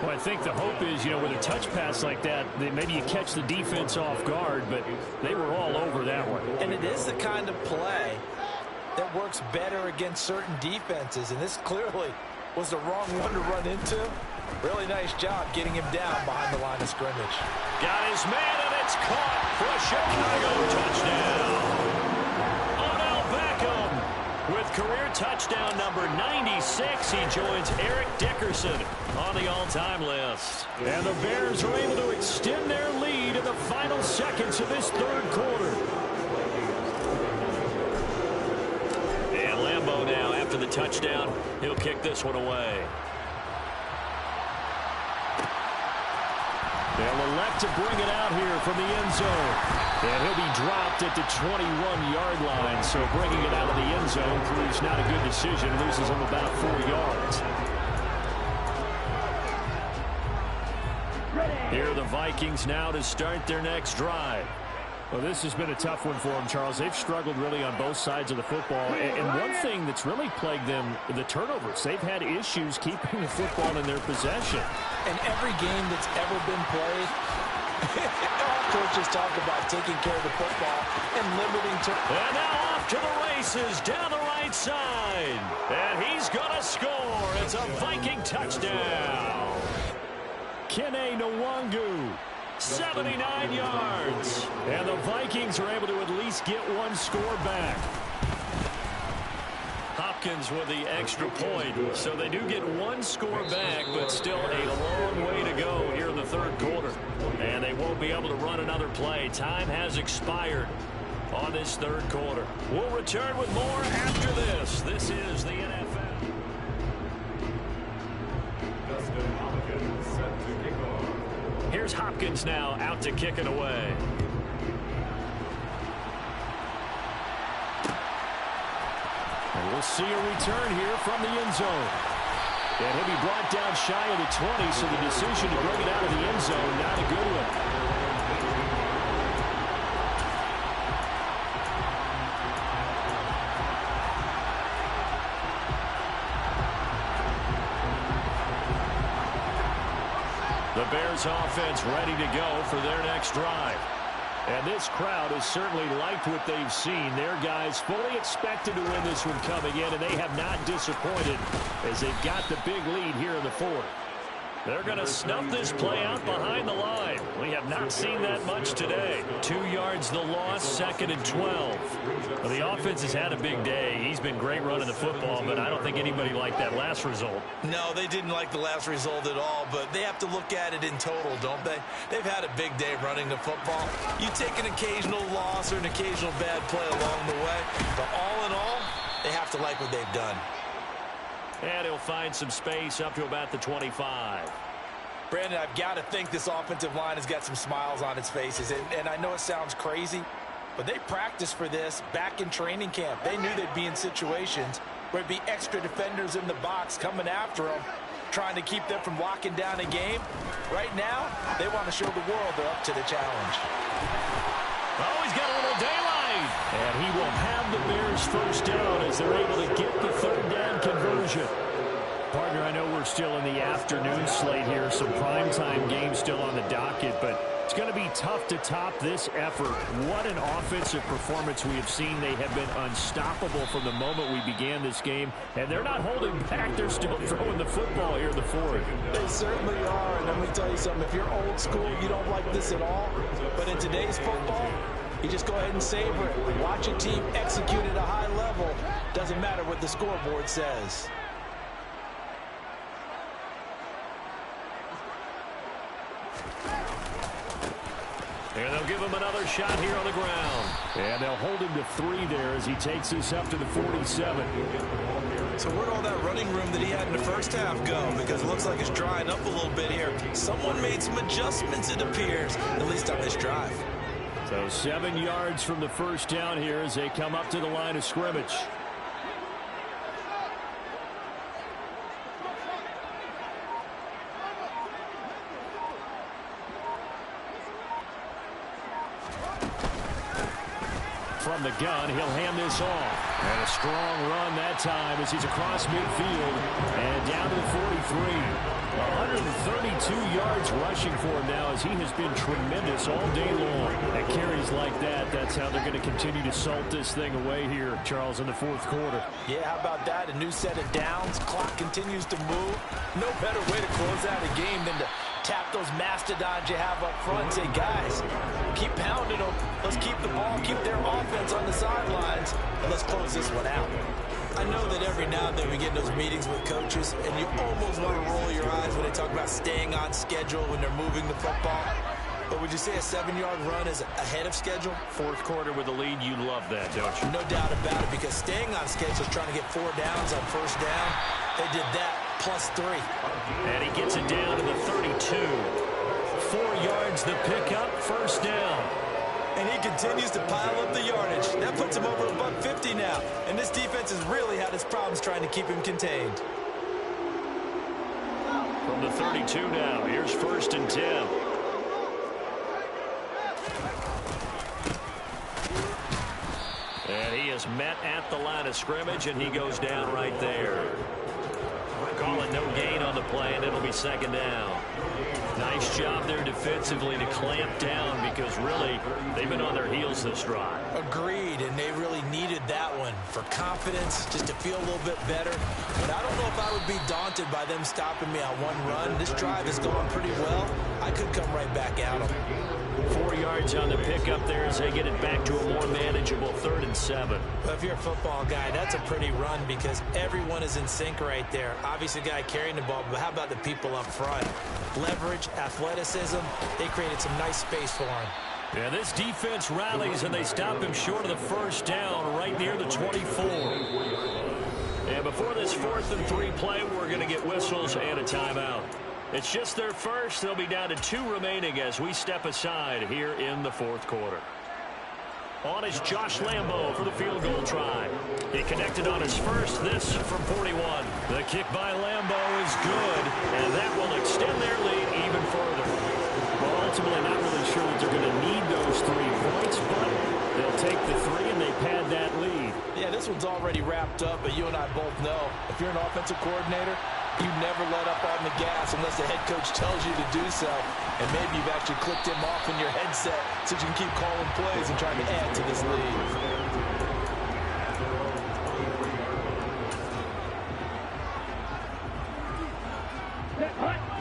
Well, I think the hope is, with a touch pass like that, maybe you catch the defense off guard, but they were all over that one. And it is the kind of play that works better against certain defenses, and this clearly was the wrong one to run into. Really nice job getting him down behind the line of scrimmage. Got his man, and it's caught for a Chicago touchdown. Odell Beckham with career touchdown number 96. He joins Eric Dickerson on the all-time list. And the Bears are able to extend their lead in the final seconds of this third quarter. after the touchdown. He'll kick this one away. They'll elect to bring it out here from the end zone. And he'll be dropped at the 21-yard line. So bringing it out of the end zone proves not a good decision. Loses him about 4 yards. Here are the Vikings now to start their next drive. Well, this has been a tough one for them, Charles. They've struggled really on both sides of the football. And one thing that's really plagued them, the turnovers. They've had issues keeping the football in their possession. In every game that's ever been played, all coaches talk about taking care of the football and limiting turnovers. And now off to the races down the right side. And he's going to score. It's a Viking touchdown. Kene Nwangu. 79 yards. And the Vikings are able to at least get one score back. Hopkins with the extra point. So they do get one score back, but still a long way to go here in the third quarter. And they won't be able to run another play. Time has expired on this third quarter. We'll return with more after this. This is the NFL. Here's Hopkins now out to kick it away. And we'll see a return here from the end zone. And he'll be brought down shy of the 20, so the decision to bring it out of the end zone, not a good one. The Bears offense ready to go for their next drive. And this crowd has certainly liked what they've seen. Their guys fully expected to win this one coming in, and they have not disappointed as they've got the big lead here in the fourth. They're going to snuff this play out behind the line. We have not seen that much today. 2 yards the loss, 2nd and 12. Well, the offense has had a big day. He's been great running the football, but I don't think anybody liked that last result. No, they didn't like the last result at all, but they have to look at it in total, don't they? They've had a big day running the football. You take an occasional loss or an occasional bad play along the way, but all in all, they have to like what they've done. And he'll find some space up to about the 25. Brandon, I've got to think this offensive line has got some smiles on its faces. And I know it sounds crazy, but they practiced for this back in training camp. They knew they'd be in situations where there'd be extra defenders in the box coming after them, trying to keep them from locking down a game. Right now, they want to show the world they're up to the challenge. Oh, he's got a little daylight. And he will have the Bears first down as they're able to get the third down conversion. Partner, I know we're still in the afternoon slate here, some primetime games still on the docket, but it's going to be tough to top this effort. What an offensive performance we have seen. They have been unstoppable from the moment we began this game, and they're not holding back. They're still throwing the football here in the fourth. They certainly are, and let me tell you something. If you're old school, you don't like this at all, but in today's football, you just go ahead and savor it. Watch a team execute at a high level. Doesn't matter what the scoreboard says. And they'll give him another shot here on the ground. And they'll hold him to 3 there as he takes this up to the 47. So where'd all that running room that he had in the first half go? Because it looks like it's drying up a little bit here. Someone made some adjustments, it appears, at least on this drive. So 7 yards from the first down here as they come up to the line of scrimmage. From the gun, he'll hand this off. And a strong run that time as he's across midfield and down to the 43. 132 yards rushing for him now as he has been tremendous all day long. At carries like that, that's how they're going to continue to salt this thing away here, Charles, in the fourth quarter. Yeah, how about that? A new set of downs. Clock continues to move. No better way to close out a game than to tap those mastodons you have up front and say, guys, keep pounding them. Let's keep the ball, keep their offense on the sidelines, and let's close this one out. I know that every now and then we get those meetings with coaches, and you almost want to roll your eyes when they talk about staying on schedule when they're moving the football. But would you say a 7-yard run is ahead of schedule? Fourth quarter with the lead, you love that, don't you? No doubt about it, because staying on schedule is trying to get 4 downs on first down. They did that plus 3. And he gets it down to the 32. 4 yards the pickup, first down. And he continues to pile up the yardage. That puts him over $150 now. And this defense has really had its problems trying to keep him contained. From the 32 now, here's first and 10. And he is met at the line of scrimmage, and he goes down right there. Call it no gain on the play, and it'll be second down. Nice job there defensively to clamp down, because really they've been on their heels this drive. Agreed, and they really needed that one for confidence, just to feel a little bit better. But I don't know if I would be daunted by them stopping me on one run. This drive is going pretty well. I could come right back at them. 4 yards on the pickup there as they get it back to a more manageable 3rd and 7. Well, if you're a football guy, that's a pretty run, because everyone is in sync right there. Obviously, the guy carrying the ball, but how about the people up front? Leverage, athleticism, they created some nice space for him. Yeah, this defense rallies, and they stop him short of the first down right near the 24. And before this 4th and 3 play, we're going to get whistles and a timeout. It's just their first. They'll be down to 2 remaining as we step aside here in the 4th quarter. On is Josh Lambo for the field goal try. He connected on his first, this from 41. The kick by Lambo is good, and that will extend their lead even further. Well, ultimately not really sure that they're going to need those 3 points, but they'll take the 3 and they pad that lead. Yeah, this one's already wrapped up, but you and I both know if you're an offensive coordinator, you never let up on the gas unless the head coach tells you to do so. And maybe you've actually clicked him off in your headset so you can keep calling plays and trying to add to this lead.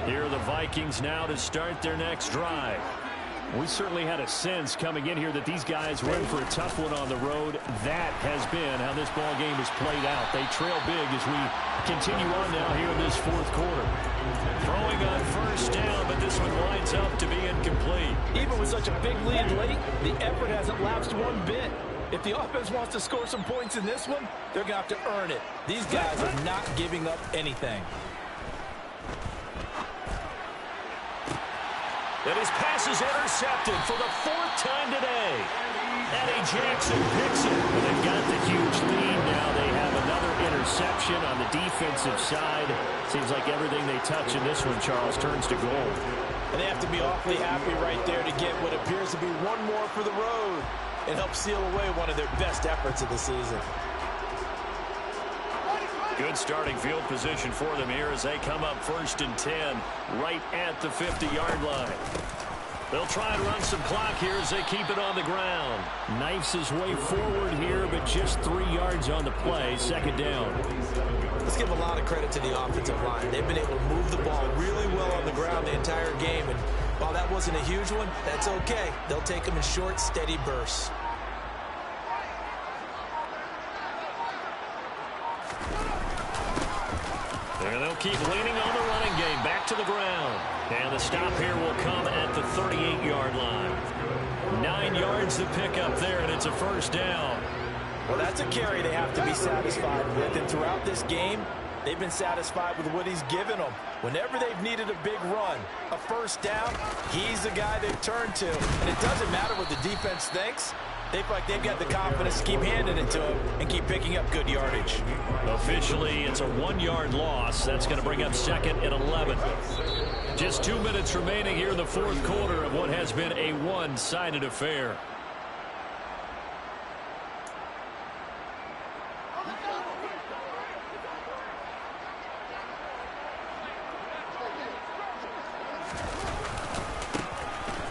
Here are the Vikings now to start their next drive. We certainly had a sense coming in here that these guys were in for a tough one on the road. That has been how this ball game has played out. They trail big as we continue on now here in this 4th quarter. Throwing on first down, but this one winds up to be incomplete. Even with such a big lead late, the effort hasn't lapsed one bit. If the offense wants to score some points in this one, they're going to have to earn it. These guys are not giving up anything. And his pass is intercepted for the 4th time today. Eddie Jackson picks it. Well, they've got the huge lead now. They have another interception on the defensive side. Seems like everything they touch in this one, Charles, turns to gold. And they have to be awfully happy right there to get what appears to be one more for the road and help seal away one of their best efforts of the season. Good starting field position for them here as they come up 1st and 10 right at the 50-yard line. They'll try and run some clock here as they keep it on the ground. Knifes his way forward here, but just 3 yards on the play. Second down. Let's give a lot of credit to the offensive line. They've been able to move the ball really well on the ground the entire game. And while that wasn't a huge one, that's okay. They'll take them in short, steady bursts. And they'll keep leaning on the running game back to the ground. And the stop here will come at the 38-yard line. 9 yards to pick up there, and it's a first down. Well, that's a carry they have to be satisfied with. And throughout this game, they've been satisfied with what he's given them. Whenever they've needed a big run, a first down, he's the guy they've turned to. And it doesn't matter what the defense thinks. They feel like they've got the confidence to keep handing it to him and keep picking up good yardage. Officially, it's a 1-yard loss. That's going to bring up 2nd and 11. Just 2 minutes remaining here in the 4th quarter of what has been a one-sided affair.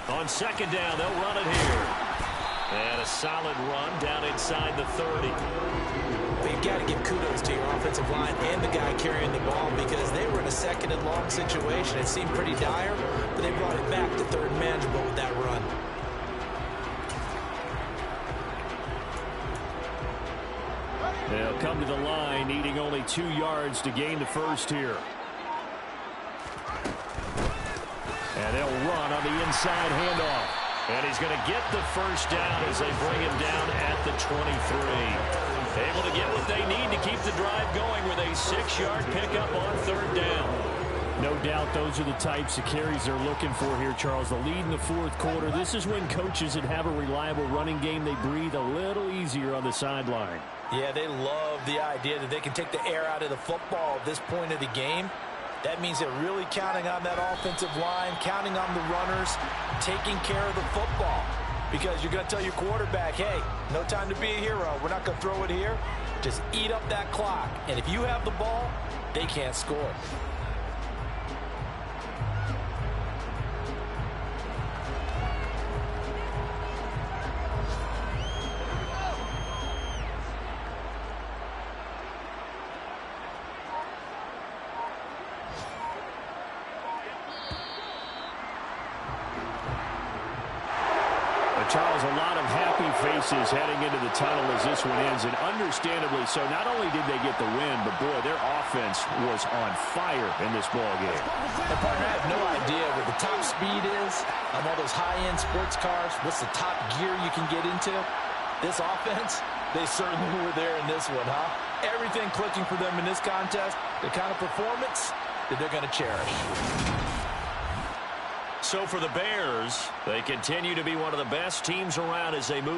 On 2nd down, they'll run it here. And a solid run down inside the 30. But you've got to give kudos to your offensive line and the guy carrying the ball, because they were in a 2nd and long situation. It seemed pretty dire, but they brought it back to 3rd and manageable with that run. They'll come to the line, needing only 2 yards to gain the first here. And they'll run on the inside handoff. And he's going to get the first down as they bring him down at the 23. Able to get what they need to keep the drive going with a 6-yard pickup on third down. No doubt those are the types of carries they're looking for here, Charles. The lead in the fourth quarter. This is when coaches that have a reliable running game, they breathe a little easier on the sideline. Yeah, they love the idea that they can take the air out of the football at this point of the game. That means they're really counting on that offensive line, counting on the runners, taking care of the football. Because you're going to tell your quarterback, hey, no time to be a hero. We're not going to throw it here. Just eat up that clock. And if you have the ball, they can't score. Charles, a lot of happy faces heading into the tunnel as this one ends, and understandably so. Not only did they get the win, but, boy, their offense was on fire in this ball game. And, partner, I have no idea what the top speed is on all those high-end sports cars. What's the top gear you can get into? This offense, they certainly were there in this one, huh? Everything clicking for them in this contest, the kind of performance that they're going to cherish. So for the Bears, they continue to be one of the best teams around as they move